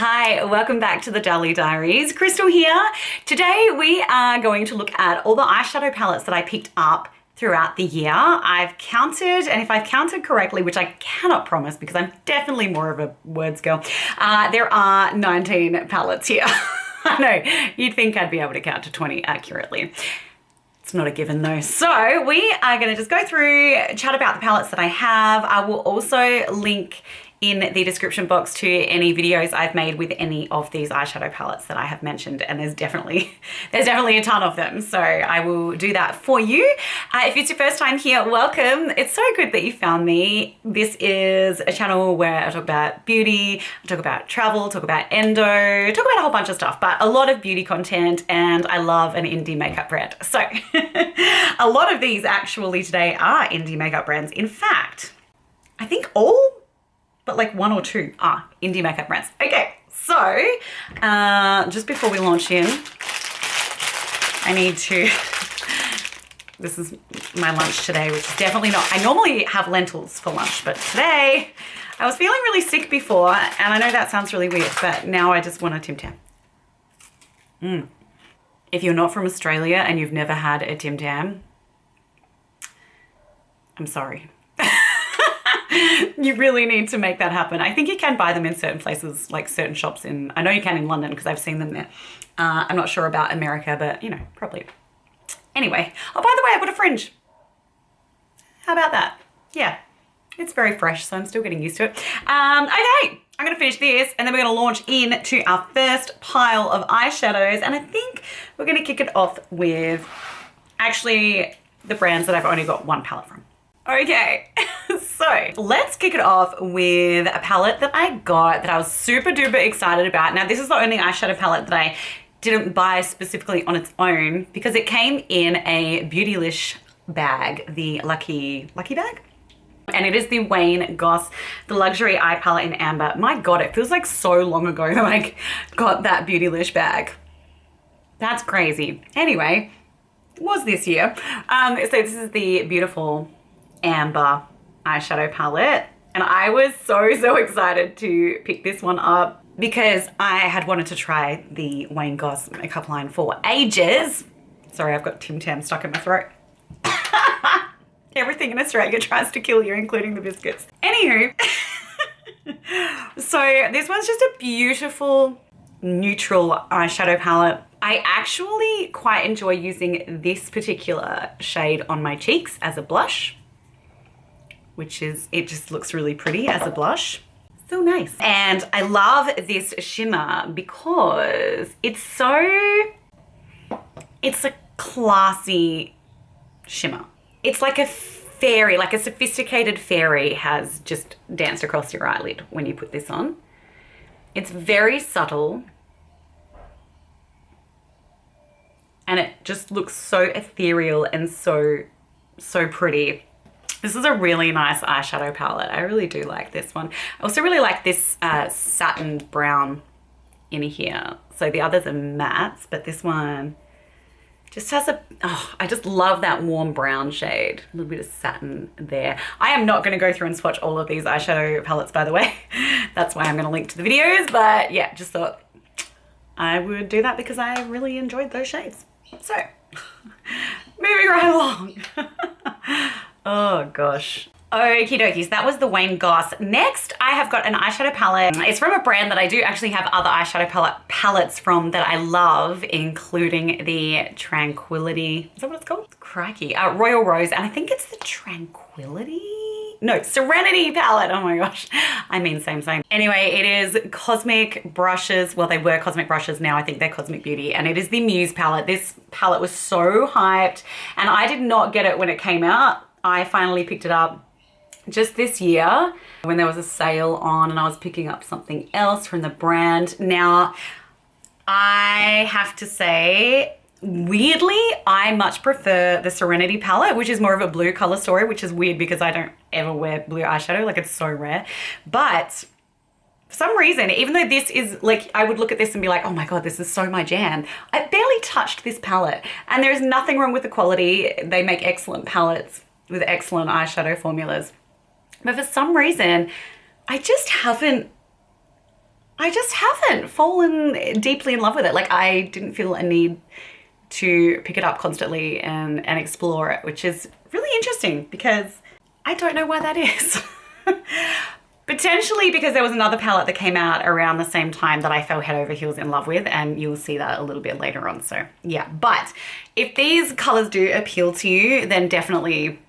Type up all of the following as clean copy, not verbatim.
Hi, welcome back to the Dally Diaries. Kristel here. Today we are going to look at all the eyeshadow palettes that I picked up throughout the year. I've counted, and if I've counted correctly, which I cannot promise because I'm definitely more of a words girl, there are 19 palettes here. I know, you'd think I'd be able to count to 20 accurately. It's not a given though. So we are going to just go through, chat about the palettes that I have. I will also link in the description box to any videos I've made with any of these eyeshadow palettes that I have mentioned, and there's definitely a ton of them, so I will do that for you. If it's your first time here, welcome. It's so good that you found me. This is a channel where I talk about beauty, I talk about travel, talk about endo, talk about a whole bunch of stuff, but a lot of beauty content, and I love an indie makeup brand. So a lot of these actually today are indie makeup brands. In fact, I think all but like one or two are indie makeup brands. Okay, so just before we launch in, I need to, this is my lunch today, which is definitely not, I normally have lentils for lunch, but today I was feeling really sick before, and I know that sounds really weird, but now I just want a Tim Tam. If you're not from Australia and you've never had a Tim Tam, I'm sorry. You really need to make that happen. I think you can buy them in certain places, like certain shops in, I know you can in London because I've seen them there. I'm not sure about America, but you know, probably. Anyway, oh, by the way, I've got a fringe. How about that? Yeah, it's very fresh, so I'm still getting used to it. Okay, I'm gonna finish this and then we're gonna launch into our first pile of eyeshadows, and I think we're gonna kick it off with actually the brands that I've only got one palette from. Okay, so let's kick it off with a palette that I got that I was super duper excited about. Now, this is the only eyeshadow palette that I didn't buy specifically on its own because it came in a Beautylish bag, the Lucky bag. And it is the Wayne Goss, the luxury eye palette in amber. My God, it feels like so long ago that I got that Beautylish bag. That's crazy. Anyway, it was this year. So this is the beautiful amber eyeshadow palette, and I was so excited to pick this one up because I had wanted to try the Wayne Goss makeup line for ages. Sorry, I've got Tim Tam stuck in my throat. Everything in Australia tries to kill you, including the biscuits. Anywho, so this one's just a beautiful neutral eyeshadow palette. I actually quite enjoy using this particular shade on my cheeks as a blush, which is, it just looks really pretty as a blush. So nice. And I love this shimmer because it's a classy shimmer. It's like a fairy, like a sophisticated fairy has just danced across your eyelid when you put this on. It's very subtle. And it just looks so ethereal and so pretty. This is a really nice eyeshadow palette. I really do like this one. I also really like this satin brown in here. So the others are mattes, but this one just has I just love that warm brown shade. A little bit of satin there. I am not gonna go through and swatch all of these eyeshadow palettes, by the way. That's why I'm gonna link to the videos, but yeah, just thought I would do that because I really enjoyed those shades. So, moving right along. Oh gosh. Okie dokies, that was the Wayne Goss. Next, I have got an eyeshadow palette. It's from a brand that I do actually have other eyeshadow palettes from that I love, including the Tranquility. Is that what it's called? Crikey. Royal Rose, and I think it's the Tranquility? No, Serenity palette. Oh my gosh. I mean, same. Anyway, it is Cosmic Brushes. Well, they were Cosmic Brushes. Now I think they're Cosmic Beauty. And it is the Muse palette. This palette was so hyped. And I did not get it when it came out. I finally picked it up just this year when there was a sale on and I was picking up something else from the brand. Now, I have to say, weirdly, I much prefer the Serenity palette, which is more of a blue color story, which is weird because I don't ever wear blue eyeshadow, like it's so rare. But for some reason, even though this is like, I would look at this and be like, oh my God, this is so my jam. I barely touched this palette, and there's nothing wrong with the quality. They make excellent palettes with excellent eyeshadow formulas. But for some reason, I just haven't I just haven't fallen deeply in love with it. Like, I didn't feel a need to pick it up constantly and explore it, which is really interesting because I don't know why that is. Potentially because there was another palette that came out around the same time that I fell head over heels in love with, and you'll see that a little bit later on. So yeah, but if these colors do appeal to you, then definitely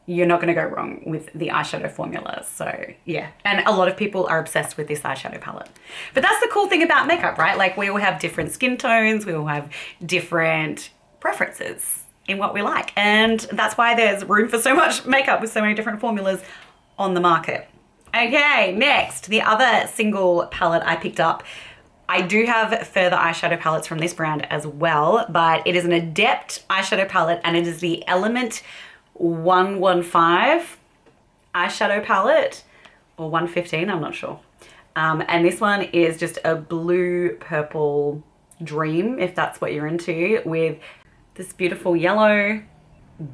you're not going to go wrong with the eyeshadow formula. So yeah, and a lot of people are obsessed with this eyeshadow palette. But that's the cool thing about makeup, right? Like, we all have different skin tones, we all have different preferences in what we like. And that's why there's room for so much makeup with so many different formulas on the market. Okay, next, the other single palette I picked up. I do have further eyeshadow palettes from this brand as well, but it is an Adept eyeshadow palette, and it is the Element 115 eyeshadow palette, or 115, I'm not sure. And this one is just a blue purple dream, if that's what you're into, with this beautiful yellow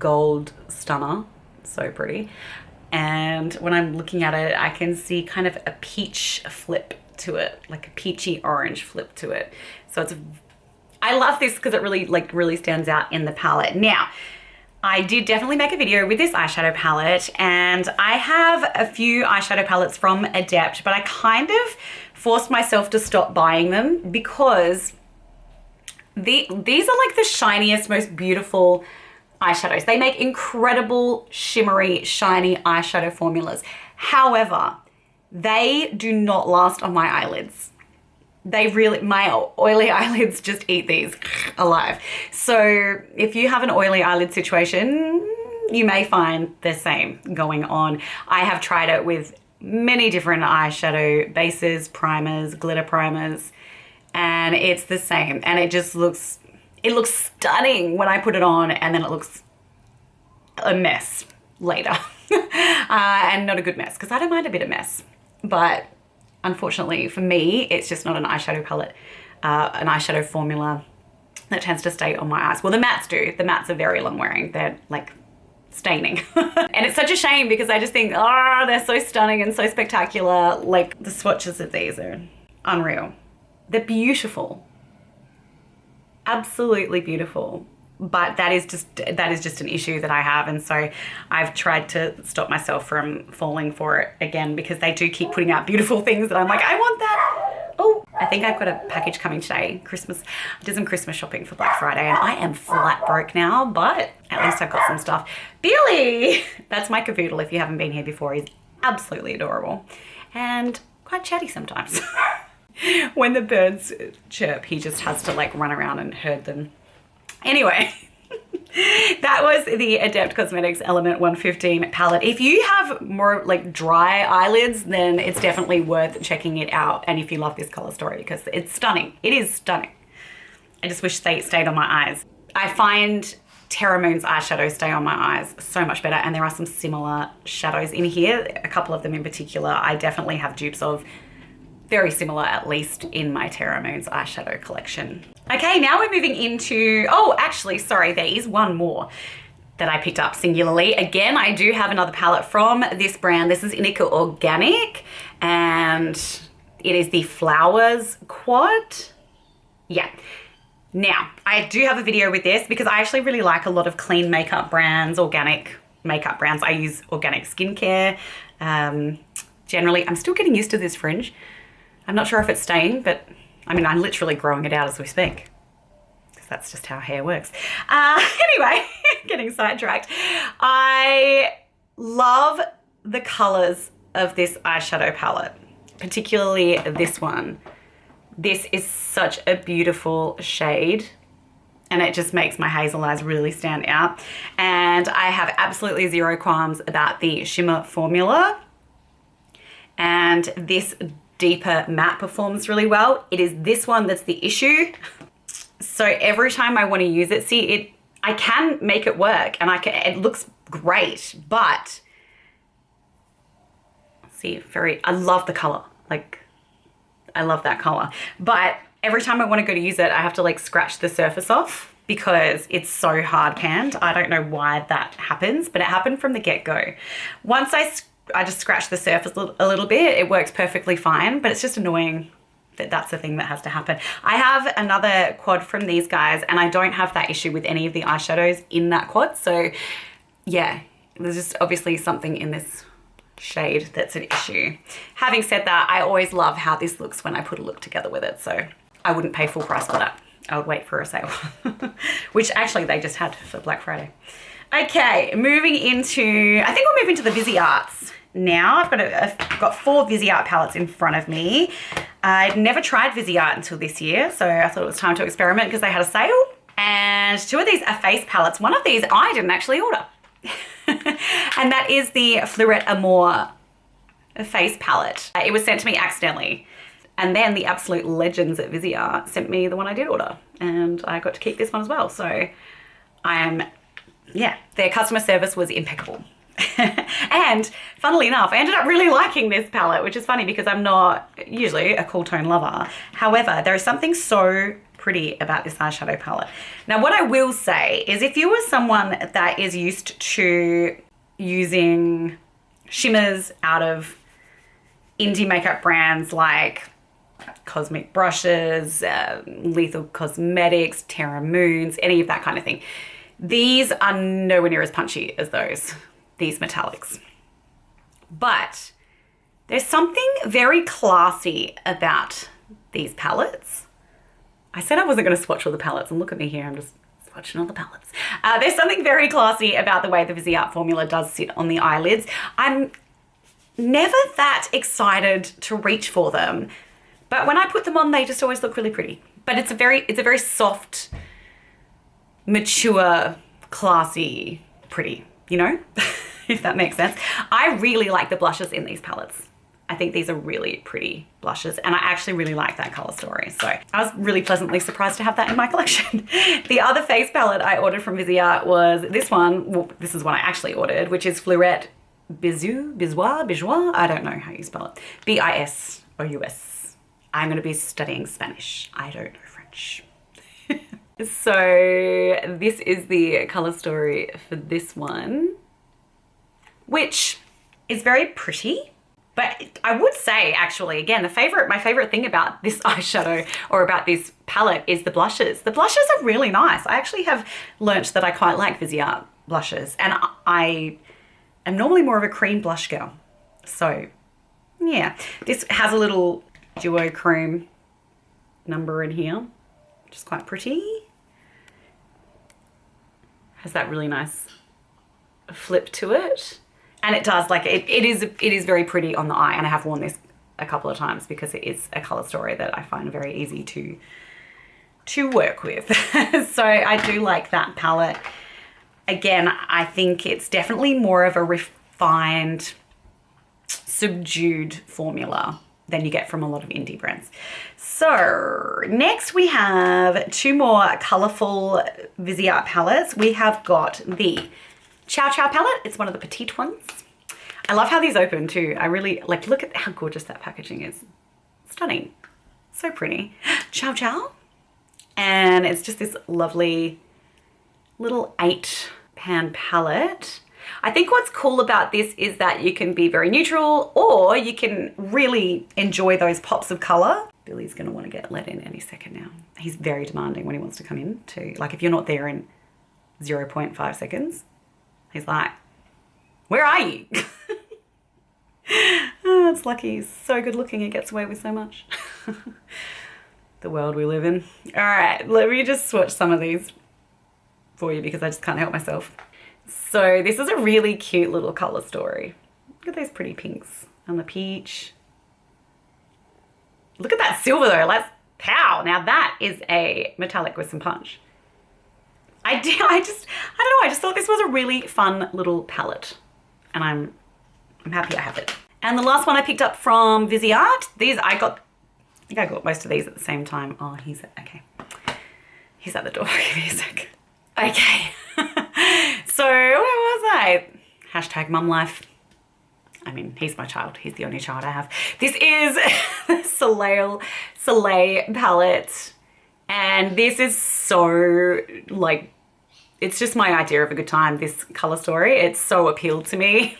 gold stunner. So pretty. And when I'm looking at it, I can see kind of a peach flip to it, like a peachy orange flip to it. So I love this because it really stands out in the palette. Now, I did definitely make a video with this eyeshadow palette, and I have a few eyeshadow palettes from Adept, but I kind of forced myself to stop buying them because these are like the shiniest, most beautiful eyeshadows. They make incredible, shimmery, shiny eyeshadow formulas. However, they do not last on my eyelids. My oily eyelids just eat these alive. So if you have an oily eyelid situation, you may find the same going on. I have tried it with many different eyeshadow bases, primers, glitter primers, and it's the same. And it just looks stunning when I put it on, and then it looks a mess later. And not a good mess, because I don't mind a bit of mess. But unfortunately for me, it's just not an eyeshadow palette, an eyeshadow formula that tends to stay on my eyes. Well, the mattes do. The mattes are very long wearing. They're like staining. And it's such a shame because I just think, oh, they're so stunning and so spectacular. Like, the swatches of these are unreal. They're beautiful. Absolutely beautiful. But that is just an issue that I have, and so I've tried to stop myself from falling for it again, because they do keep putting out beautiful things that I'm like, I want that. Oh, I think I've got a package coming today. I did some Christmas shopping for Black Friday, and I am flat broke now, but at least I've got some stuff. Billy, that's my cavoodle. If you haven't been here before, he's absolutely adorable and quite chatty sometimes. When the birds chirp, he just has to like run around and herd them. Anyway, that was the Adept Cosmetics Element 115 palette. If you have more like dry eyelids, then it's definitely worth checking it out. And if you love this color story, because it's stunning. It is stunning. I just wish they stayed on my eyes. I find Terra Moon's eyeshadows stay on my eyes so much better. And there are some similar shadows in here. A couple of them in particular, I definitely have dupes of. Very similar, at least, in my Terra Moon's eyeshadow collection. Okay, now we're moving into, oh, actually, sorry, there is one more that I picked up singularly. Again, I do have another palette from this brand. This is Inika Organic, and it is the Flowers Quad. Yeah. Now, I do have a video with this because I actually really like a lot of clean makeup brands, organic makeup brands. I use organic skincare. Generally, I'm still getting used to this fringe. I'm not sure if it's staying, but I mean, I'm literally growing it out as we speak, because that's just how hair works. Anyway, getting sidetracked. I love the colors of this eyeshadow palette, particularly this one. This is such a beautiful shade, and it just makes my hazel eyes really stand out. And I have absolutely zero qualms about the shimmer formula. And this deeper matte performs really well. It is this one that's the issue. So every time I want to use it, I can make it work, and it looks great, but I love the color. Like, I love that color. But every time I want to go to use it, I have to like scratch the surface off because it's so hard panned. I don't know why that happens, but it happened from the get-go. Once I just scratch the surface a little bit. It works perfectly fine, but it's just annoying that that's the thing that has to happen. I have another quad from these guys and I don't have that issue with any of the eyeshadows in that quad. So yeah, there's just obviously something in this shade that's an issue. Having said that, I always love how this looks when I put a look together with it. So I wouldn't pay full price for that. I would wait for a sale, which actually they just had for Black Friday. Okay, moving into, I think we'll move into the Visearts now. I've got 4 Viseart palettes in front of me. I'd never tried Viseart until this year, so I thought it was time to experiment because they had a sale. And 2 of these are face palettes. One of these I didn't actually order. And that is the Fleurette Amour face palette. It was sent to me accidentally. And then the absolute legends at Viseart sent me the one I did order. And I got to keep this one as well. So yeah, their customer service was impeccable. And funnily enough, I ended up really liking this palette, which is funny because I'm not usually a cool tone lover. However, there is something so pretty about this eyeshadow palette. Now, what I will say is if you were someone that is used to using shimmers out of indie makeup brands like Cosmic Brushes, Lethal Cosmetics, Terra Moons, any of that kind of thing, these are nowhere near as punchy as these metallics. But there's something very classy about these palettes. I said I wasn't going to swatch all the palettes, and look at me here, I'm just swatching all the palettes. There's something very classy about the way the Viseart formula does sit on the eyelids. I'm never that excited to reach for them, but when I put them on, they just always look really pretty. But it's a very soft, mature, classy, pretty, you know, if that makes sense. I really like the blushes in these palettes. I think these are really pretty blushes, and I actually really like that color story. So I was really pleasantly surprised to have that in my collection. The other face palette I ordered from Viseart was this one. Well, this is one I actually ordered, which is Fleurette Bisous, I don't know how you spell it. B-I-S-O-U-S. I'm going to be studying Spanish. I don't know French. So this is the color story for this one, which is very pretty. But I would say, actually, again, my favorite thing about this eyeshadow or about this palette is the blushes. The blushes are really nice. I actually have learnt that I quite like Viseart blushes, and I am normally more of a cream blush girl. So yeah, this has a little duochrome number in here, which is quite pretty. Has that really nice flip to it. And it does, like, it is very pretty on the eye, and I have worn this a couple of times because it is a color story that I find very easy to work with. So I do like that palette. Again, I think it's definitely more of a refined, subdued formula than you get from a lot of indie brands. So next we have 2 more colorful Viseart palettes. We have got the Chou palette. It's one of the petite ones. I love how these open too. I really like, look at how gorgeous that packaging is. Stunning. So pretty. Chou. And it's just this lovely little 8-pan palette. I think what's cool about this is that you can be very neutral, or you can really enjoy those pops of color. Billy's gonna want to get let in any second now. He's very demanding when he wants to come in too. Like if you're not there in 0.5 seconds, he's like, where are you? Oh, it's lucky. He's so good looking. He gets away with so much. The world we live in. All right, let me just swatch some of these for you because I just can't help myself. So this is a really cute little color story. Look at those pretty pinks and the peach. Look at that silver though. Let's pow. Now that is a metallic with some punch. I don't know, I just thought this was a really fun little palette, and I'm happy I have it. And the last one I picked up from Viseart, I think I got most of these at the same time. Oh, okay. He's at the door, give me a sec. Okay, so where was I? Hashtag mum life. I mean, he's my child. He's the only child I have. This is the Soleil palette. And this is so, like, it's just my idea of a good time, this color story. It's so appealed to me.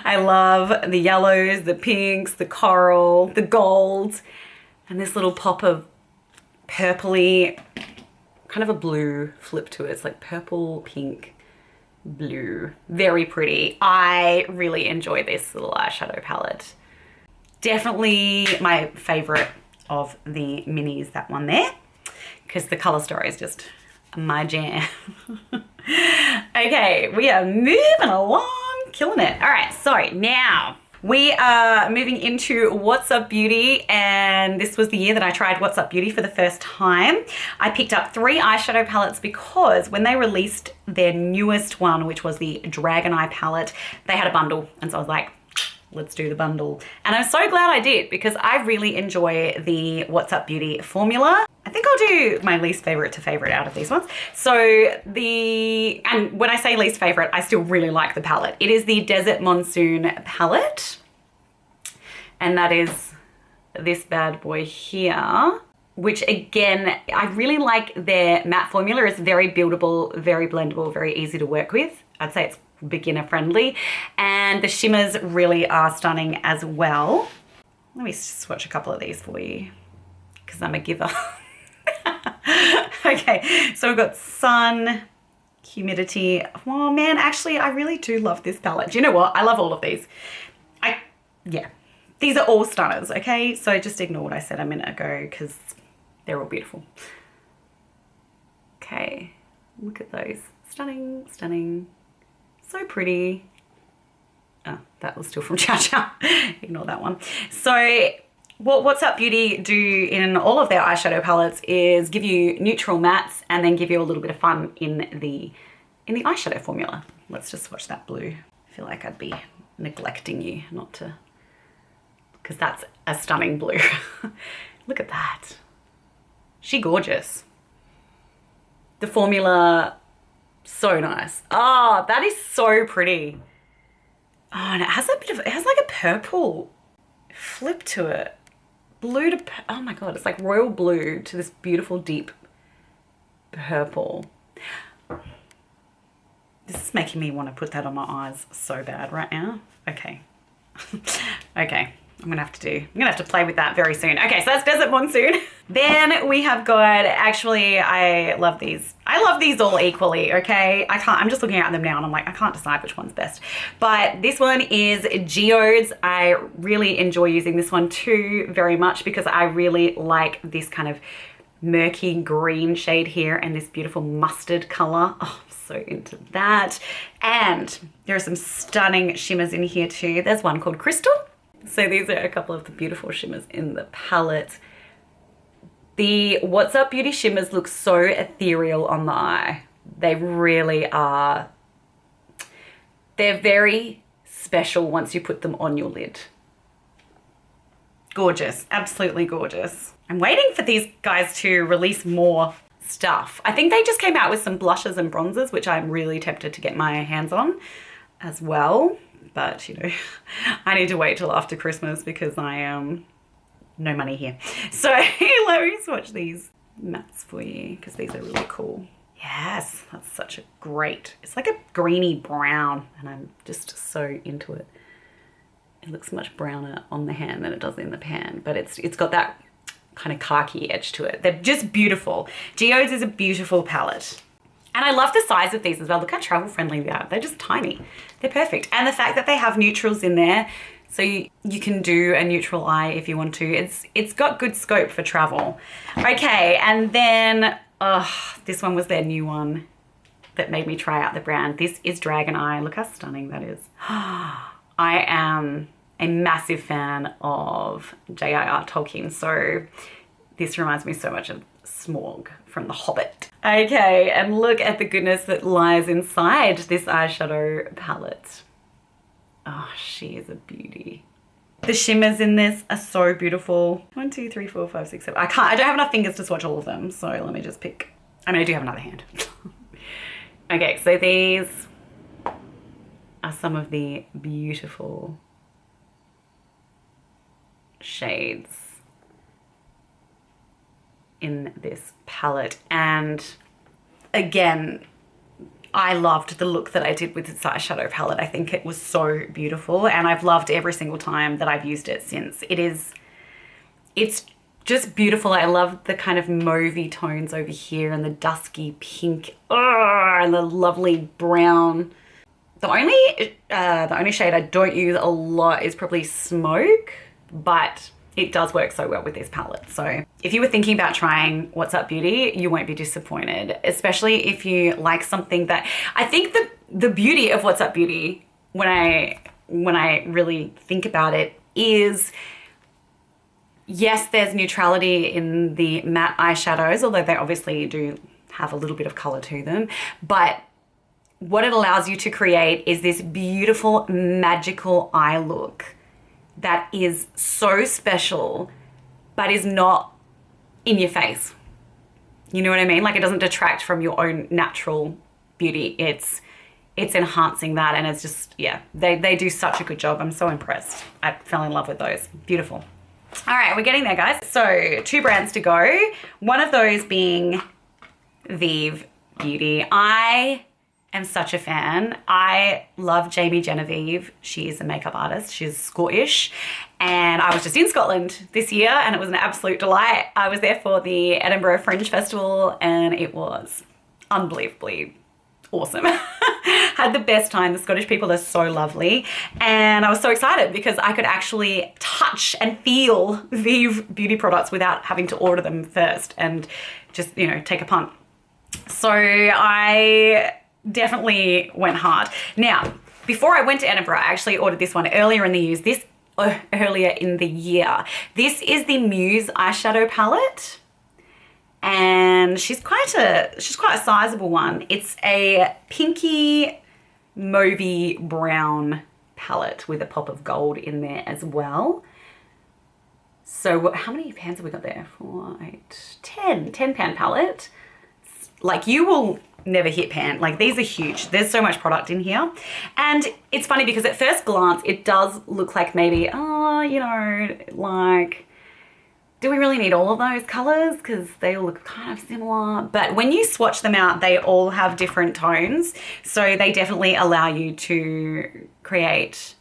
I love the yellows, the pinks, the coral, the gold, and this little pop of purpley, kind of a blue flip to it. It's like purple, pink, blue. Very pretty. I really enjoy this little eyeshadow palette. Definitely my favorite of the minis, that one there, because the color story is just my jam. Okay, we are moving along, killing it. All right, so now we are moving into What's Up Beauty, and this was the year that I tried What's Up Beauty for the first time. I picked up 3 eyeshadow palettes because when they released their newest one, which was the Dragon Eye palette, they had a bundle, and so I was like, let's do the bundle. And I'm so glad I did, because I really enjoy the What's Up Beauty formula. I think I'll do my least favorite to favorite out of these ones. So and when I say least favorite, I still really like the palette. It is the Desert Monsoon palette. And that is this bad boy here, which again, I really like their matte formula. It's very buildable, very blendable, very easy to work with. I'd say it's beginner friendly, and the shimmers really are stunning as well. Let me swatch a couple of these for you because I'm a giver. Okay, so we've got sun, humidity. Oh man, actually I really do love this palette. Do you know what? I love all of these. Yeah, these are all stunners, okay? So just ignore what I said a minute ago because they're all beautiful. Okay, look at those. Stunning, stunning. So pretty. Oh, that was still from Chow Chow. Ignore that one. So What's Up Beauty do in all of their eyeshadow palettes is give you neutral mattes and then give you a little bit of fun in the eyeshadow formula. Let's just swatch that blue. I feel like I'd be neglecting you not to, because that's a stunning blue. Look at that. She gorgeous. The formula, so nice. Oh, that is so pretty. Oh, and it has it has like a purple flip to it. Blue to, oh my God, it's like royal blue to this beautiful deep purple. This is making me want to put that on my eyes so bad right now. Okay. Okay. I'm gonna have to play with that very soon. Okay, so that's Desert Monsoon. Then we have got, actually, I love these. I love these all equally, okay? I'm just looking at them now and I'm like, I can't decide which one's best. But this one is Geodes. I really enjoy using this one too very much because I really like this kind of murky green shade here and this beautiful mustard color. Oh, I'm so into that. And there are some stunning shimmers in here too. There's one called Kristel. So these are a couple of the beautiful shimmers in the palette. The What's Up Beauty shimmers look so ethereal on the eye. They really are. They're very special once you put them on your lid. Gorgeous, absolutely gorgeous. I'm waiting for these guys to release more stuff. I think they just came out with some blushes and bronzers, which I'm really tempted to get my hands on as well. But, you know, I need to wait till after Christmas because I am no money here. So let me swatch these mattes for you because these are really cool. Yes, that's such a great, it's like a greeny brown and I'm just so into it. It looks much browner on the hand than it does in the pan, but it's got that kind of khaki edge to it. They're just beautiful. Geodes is a beautiful palette. And I love the size of these as well. Look how travel friendly they are. They're just tiny. They're perfect. And the fact that they have neutrals in there, so you can do a neutral eye if you want to. It's got good scope for travel. Okay, and then, this one was their new one that made me try out the brand. This is Dragon Eye. Look how stunning that is. I am a massive fan of J.R.R. Tolkien, so this reminds me so much of Smaug from The Hobbit. Okay, and look at the goodness that lies inside this eyeshadow palette. Oh, she is a beauty. The shimmers in this are so beautiful. 1, 2, 3, 4, 5, 6, 7. I don't have enough fingers to swatch all of them, so let me just pick. I mean, I do have another hand. Okay, so these are some of the beautiful shades in this palette, and again, I loved the look that I did with this eyeshadow palette. I think it was so beautiful, and I've loved every single time that I've used it since. It's just beautiful. I love the kind of mauvey tones over here and the dusky pink, and the lovely brown. The only shade I don't use a lot is probably Smoke, but it does work so well with this palette. So if you were thinking about trying What's Up Beauty, you won't be disappointed, especially if you like something that, I think the beauty of What's Up Beauty, when I really think about it, is yes, there's neutrality in the matte eyeshadows, although they obviously do have a little bit of color to them, but what it allows you to create is this beautiful, magical eye look that is so special, but is not in your face. You know what I mean? Like, it doesn't detract from your own natural beauty. It's enhancing that, and it's just, yeah, they do such a good job. I'm so impressed. I fell in love with those. Beautiful. All right, we're getting there, guys. So 2 brands to go. One of those being Vieve Beauty. I am such a fan. I love Jamie Genevieve. She's a makeup artist. She's Scottish. And I was just in Scotland this year, and it was an absolute delight. I was there for the Edinburgh Fringe Festival, and it was unbelievably awesome. Had the best time. The Scottish people are so lovely. And I was so excited because I could actually touch and feel Vieve beauty products without having to order them first and just, you know, take a punt. So I definitely went hard. Now, before I went to Edinburgh, I actually ordered this one earlier in the year. This is the Muse eyeshadow palette, and she's quite a sizable one. It's a pinky mauvey brown palette with a pop of gold in there as well. So how many pans have we got there? 4, 8, 10 pan palette. Like, you will never hit pan. Like, these are huge. There's so much product in here. And it's funny because at first glance, it does look like maybe, oh, you know, like, do we really need all of those colors? Because they all look kind of similar. But when you swatch them out, they all have different tones. So they definitely allow you to create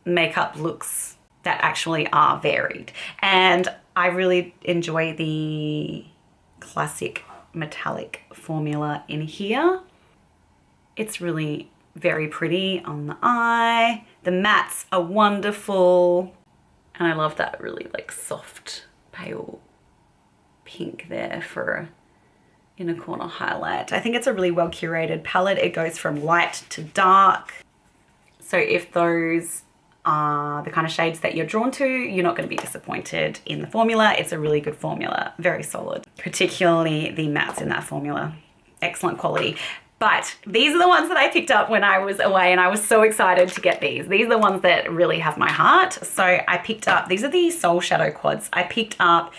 makeup looks that actually are varied. And I really enjoy the classic metallic formula in here. It's really very pretty on the eye. The mattes are wonderful. And I love that really like soft pale pink there for inner corner highlight. I think it's a really well curated palette. It goes from light to dark. So if those are the kind of shades that you're drawn to, you're not going to be disappointed in the formula. It's a really good formula, very solid, particularly the mattes in that formula. Excellent quality. But these are the ones that I picked up when I was away, and I was so excited to get these. These are the ones that really have my heart. So I picked up, these are the Soul Shadow quads. I picked up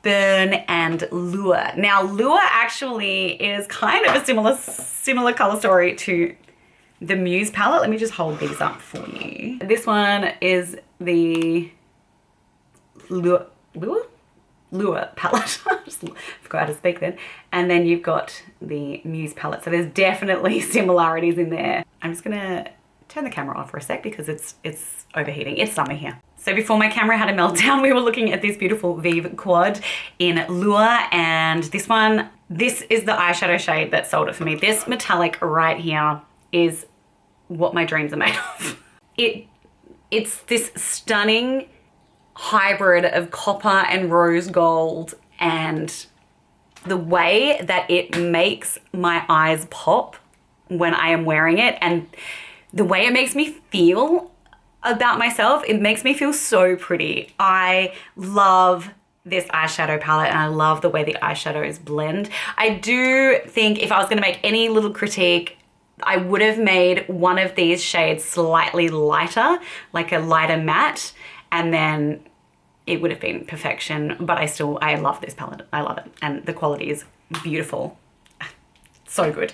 Burn and Lure. Now, Lure actually is kind of a similar color story to the Muse palette. Let me just hold these up for you. This one is the Lure palette. I just forgot how to speak then. And then you've got the Muse palette. So there's definitely similarities in there. I'm just gonna turn the camera off for a sec because it's overheating. It's summer here. So before my camera had a meltdown, we were looking at this beautiful Vieve quad in Lure, and this is the eyeshadow shade that sold it for me. This metallic right here is what my dreams are made of. It's this stunning hybrid of copper and rose gold, and the way that it makes my eyes pop when I am wearing it, and the way it makes me feel about myself, it makes me feel so pretty. I love this eyeshadow palette, and I love the way the eyeshadows blend. I do think if I was gonna make any little critique, I would have made one of these shades slightly lighter, like a lighter matte, and then it would have been perfection. But I love this palette. I love it. And the quality is beautiful. So good.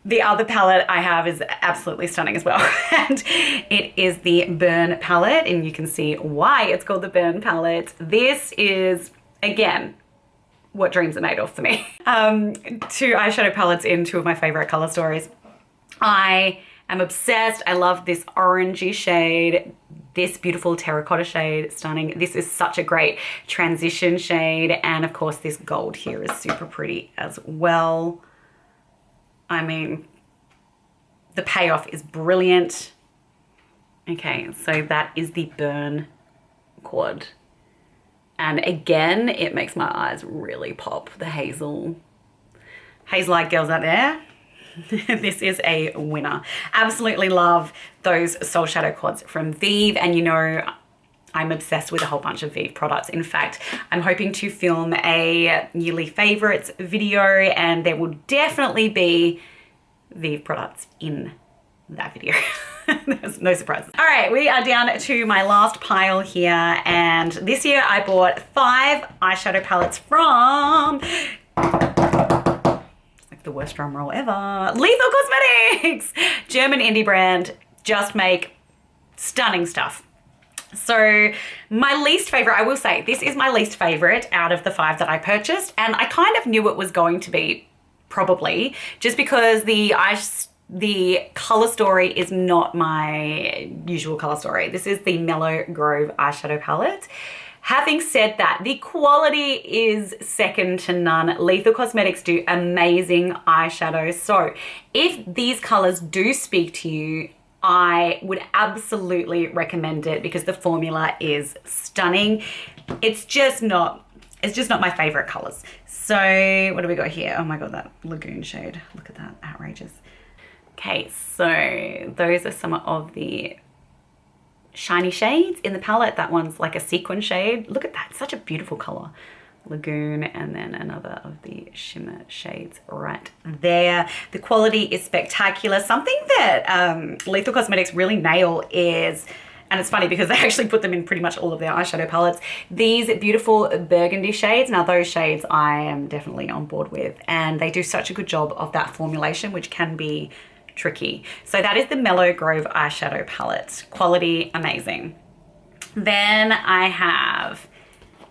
The other palette I have is absolutely stunning as well. And it is the Burn palette, and you can see why it's called the Burn palette. This is, again, what dreams are made of for me. Two eyeshadow palettes in two of my favorite color stories. I am obsessed. I love this orangey shade, this beautiful terracotta shade, stunning. This is such a great transition shade. And of course this gold here is super pretty as well. I mean, the payoff is brilliant. Okay, so that is the Burn quad. And again, it makes my eyes really pop, the hazel-eyed girls out there. This is a winner. Absolutely love those Soul Shadow quads from Vieve. And you know, I'm obsessed with a whole bunch of Vieve products. In fact, I'm hoping to film a yearly favorites video, and there will definitely be Vieve products in that video. There's no surprises. All right, we are down to my last pile here, and this year I bought 5 eyeshadow palettes from, like the worst drum roll ever, Lethal Cosmetics, German indie brand, just make stunning stuff. So my least favorite, I will say, this is my least favorite out of the 5 that I purchased, and I kind of knew it was going to be, probably, just because the color story is not my usual color story. This is the Mellow Grove eyeshadow palette. Having said that, the quality is second to none. Lethal Cosmetics do amazing eyeshadows. So if these colors do speak to you, I would absolutely recommend it because the formula is stunning. It's just not my favorite colors. So what do we got here? Oh my God, that Lagoon shade. Look at that, outrageous. Okay, so those are some of the shiny shades in the palette. That one's like a sequin shade. Look at that, such a beautiful color. Lagoon, and then another of the shimmer shades right there. The quality is spectacular. Something that Lethal Cosmetics really nail is, and it's funny because they actually put them in pretty much all of their eyeshadow palettes, these beautiful burgundy shades. Now those shades I am definitely on board with, and they do such a good job of that formulation, which can be tricky. So that is the Mellow Grove eyeshadow palette. Quality, amazing. Then I have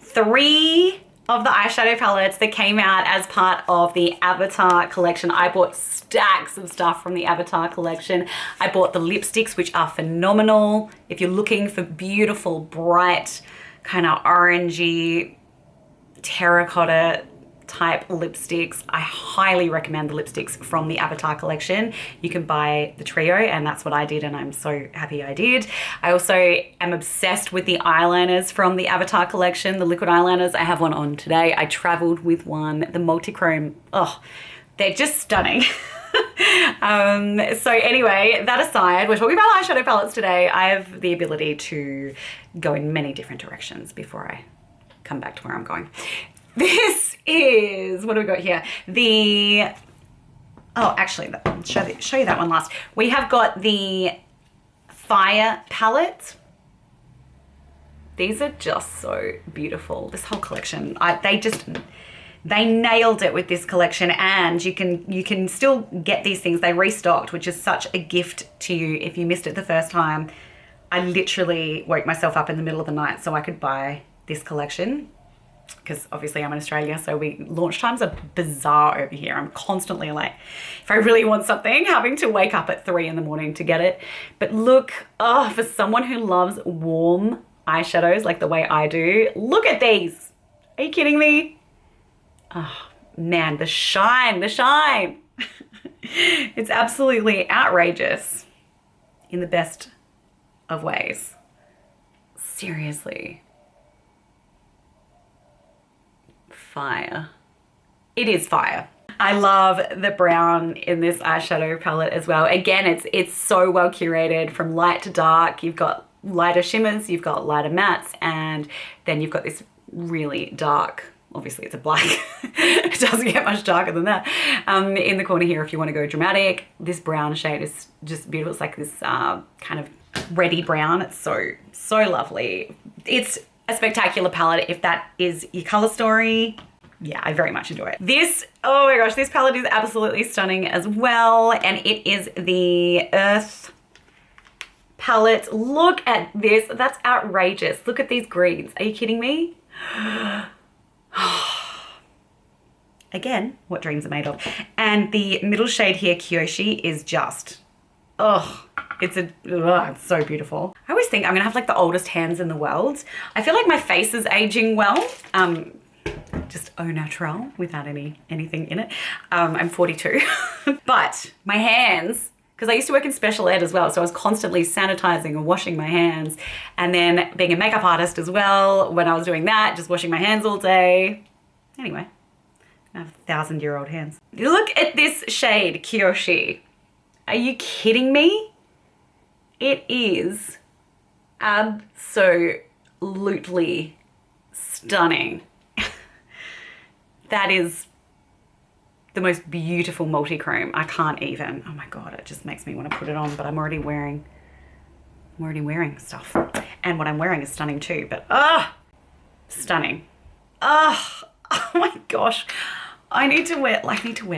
3 of the eyeshadow palettes that came out as part of the Avatar collection. I bought stacks of stuff from the Avatar collection. I bought the lipsticks, which are phenomenal. If you're looking for beautiful, bright, kind of orangey, terracotta type lipsticks, I highly recommend the lipsticks from the Avatar collection. You can buy the trio, and that's what I did, and I'm so happy I did. I also am obsessed with the eyeliners from the Avatar collection, the liquid eyeliners. I have one on today. I traveled with one, the multi-chrome. Oh, they're just stunning. So anyway, that aside, we're talking about eyeshadow palettes today. I have the ability to go in many different directions before I come back to where I'm going. This is, what do we got here? Oh, actually, show you that one last. We have got the Fire palette. These are just so beautiful. This whole collection, they nailed it with this collection, and you can still get these things. They restocked, which is such a gift to you if you missed it the first time. I literally woke myself up in the middle of the night so I could buy this collection, because obviously I'm in Australia, so launch times are bizarre over here. I'm constantly like, if I really want something, having to wake up at 3 in the morning to get it. But look, oh, for someone who loves warm eyeshadows like the way I do, look at these. Are you kidding me? Oh man, the shine. It's absolutely outrageous in the best of ways. Seriously. Fire. It is fire. I love the brown in this eyeshadow palette as well. Again, it's so well curated from light to dark. You've got lighter shimmers, you've got lighter mattes, and then you've got this really dark, obviously it's a black, it doesn't get much darker than that. In the corner here, if you want to go dramatic, this brown shade is just beautiful. It's like this kind of reddy brown. It's so lovely. It's a spectacular palette if that is your color story. Yeah, I very much enjoy it. This, oh my gosh, this palette is absolutely stunning as well, and it is the Earth palette. Look at this, that's outrageous. Look at these greens. Are you kidding me? again, what dreams are made of. And the middle shade here, Kyoshi, is just, oh, it's so beautiful. I always think I'm gonna have like the oldest hands in the world. I feel like my face is aging well. Just au naturel without anything in it. I'm 42, but my hands, because I used to work in special ed as well, so I was constantly sanitizing and washing my hands, and then being a makeup artist as well, when I was doing that, just washing my hands all day. Anyway, I have 1,000-year-old hands. Look at this shade, Kyoshi. Are you kidding me? It is absolutely stunning. That is the most beautiful multi-chrome. I can't even. Oh my God, it just makes me want to put it on, but I'm already wearing stuff. And what I'm wearing is stunning too, but stunning. Oh my gosh. I need to wear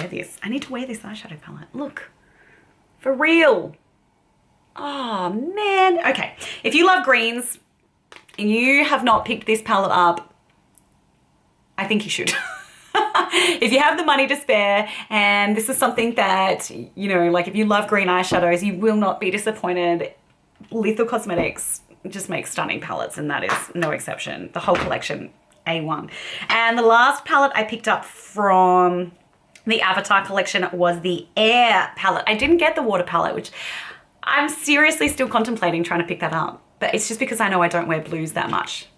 this. I need to wear this eyeshadow palette. Look, for real. Oh man. Okay, if you love greens and you have not picked this palette up, I think you should. If you have the money to spare, and this is something that, you know, like if you love green eyeshadows, you will not be disappointed. Lethal Cosmetics just makes stunning palettes, and that is no exception. The whole collection, A1. And the last palette I picked up from the Avatar collection was the Air palette. I didn't get the water palette, which I'm seriously still contemplating trying to pick that up, but it's just because I know I don't wear blues that much,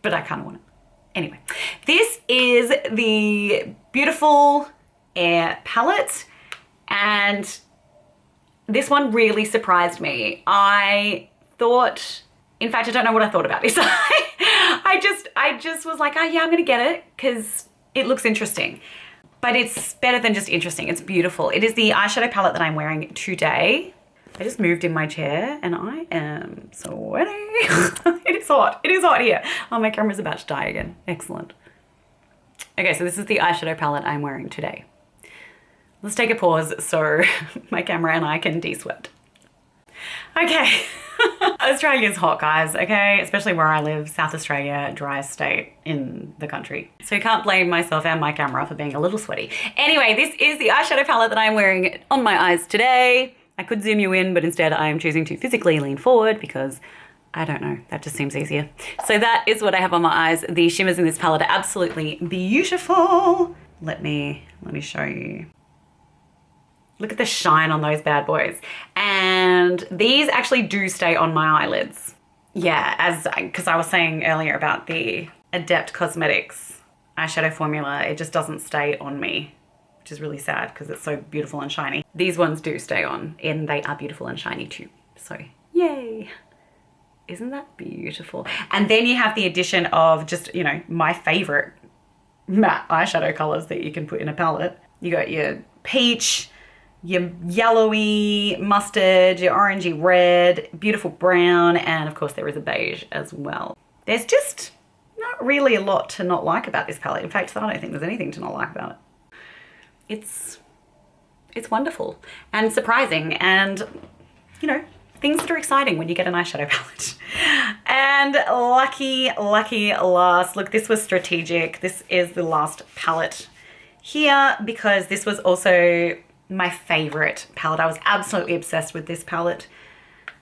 but I kind of want it. Anyway, this is the beautiful Air palette, and this one really surprised me. I thought, in fact, I don't know what I thought about this. I just was like, oh yeah, I'm gonna get it because it looks interesting. But it's better than just interesting, it's beautiful. It is the eyeshadow palette that I'm wearing today. I just moved in my chair and I am sweaty. It is hot here. Oh, my camera's about to die again. Excellent. Okay, so this is the eyeshadow palette I'm wearing today. Let's take a pause so my camera and I can de-sweat. Okay, Australia is hot, guys, okay? Especially where I live, South Australia, driest state in the country. So you can't blame myself and my camera for being a little sweaty. Anyway, this is the eyeshadow palette that I'm wearing on my eyes today. I could zoom you in, but instead I am choosing to physically lean forward because I don't know, that just seems easier. So that is what I have on my eyes. The shimmers in this palette are absolutely beautiful. Let me show you. Look at the shine on those bad boys. And these actually do stay on my eyelids. Yeah, because I was saying earlier about the Adept Cosmetics eyeshadow formula, it just doesn't stay on me, which is really sad because it's so beautiful and shiny. These ones do stay on, and they are beautiful and shiny too. So yay. Isn't that beautiful? And then you have the addition of just, you know, my favorite matte eyeshadow colors that you can put in a palette. You got your peach, your yellowy mustard, your orangey red, beautiful brown, and of course there is a beige as well. There's just not really a lot to not like about this palette. In fact, I don't think there's anything to not like about it. It's wonderful and surprising, and you know, things that are exciting when you get an eyeshadow palette. And lucky last, look, this was strategic. This is the last palette here because this was also my favorite palette. I was absolutely obsessed with this palette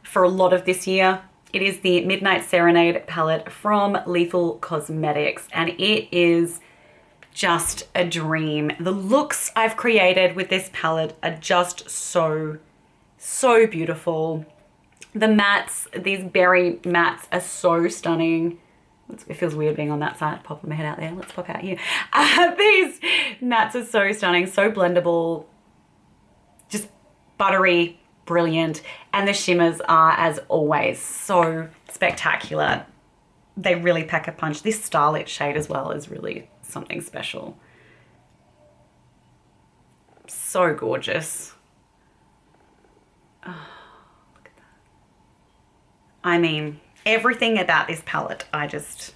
for a lot of this year. It is the Midnight Serenade palette from Lethal Cosmetics, and it is just a dream. The looks I've created with this palette are just so beautiful. The mattes, these berry mattes are so stunning. It feels weird being on that side, popping my head out there. Let's pop out here. These mattes are so stunning, so blendable, just buttery, brilliant. And the shimmers are, as always, so spectacular. They really pack a punch. This Starlit shade as well is really something special. So gorgeous. Oh, look at that. I mean, everything about this palette, I just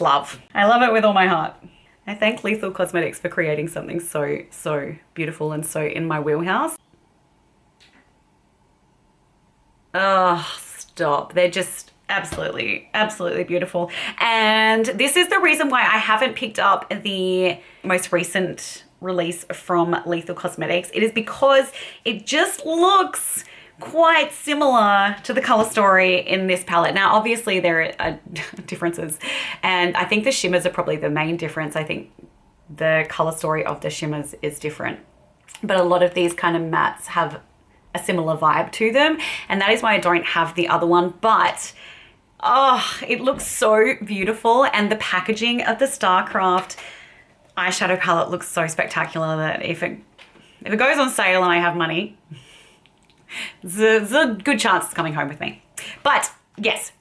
love. I love it with all my heart. I thank Lethal Cosmetics for creating something so beautiful and so in my wheelhouse. Oh, stop. They're just Absolutely, absolutely beautiful. And this is the reason why I haven't picked up the most recent release from Lethal Cosmetics. It is because it just looks quite similar to the color story in this palette. Now, obviously there are differences, and I think the shimmers are probably the main difference. I think the color story of the shimmers is different, but a lot of these kind of mattes have a similar vibe to them, and that is why I don't have the other one. But oh, it looks so beautiful, and the packaging of the Starcraft eyeshadow palette looks so spectacular that if it goes on sale and I have money, there's a good chance it's coming home with me. But yes,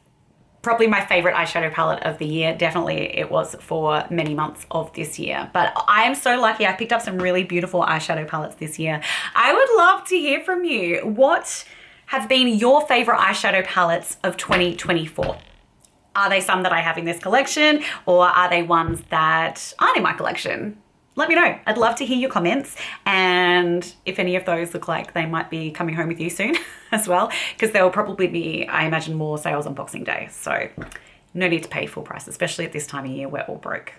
probably my favorite eyeshadow palette of the year. Definitely it was for many months of this year. But I am so lucky. I picked up some really beautiful eyeshadow palettes this year. I would love to hear from you. What have been your favorite eyeshadow palettes of 2024? Are they some that I have in this collection, or are they ones that aren't in my collection? Let me know. I'd love to hear your comments, and if any of those look like they might be coming home with you soon as well, because there will probably be, I imagine, more sales on Boxing Day. So no need to pay full price, especially at this time of year. We're all broke.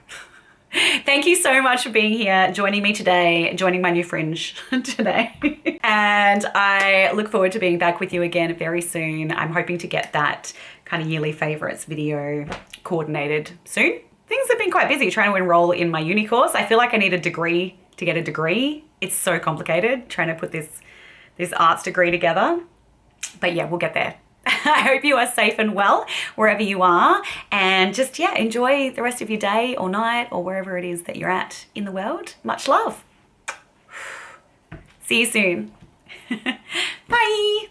Thank you so much for being here, joining me today, joining my new fringe today. And I look forward to being back with you again very soon. I'm hoping to get that kind of yearly favorites video coordinated soon. Things have been quite busy trying to enroll in my uni course. I feel like I need a degree to get a degree. It's so complicated trying to put this arts degree together. But yeah, we'll get there. I hope you are safe and well wherever you are, and just, yeah, enjoy the rest of your day or night or wherever it is that you're at in the world. Much love. See you soon. Bye.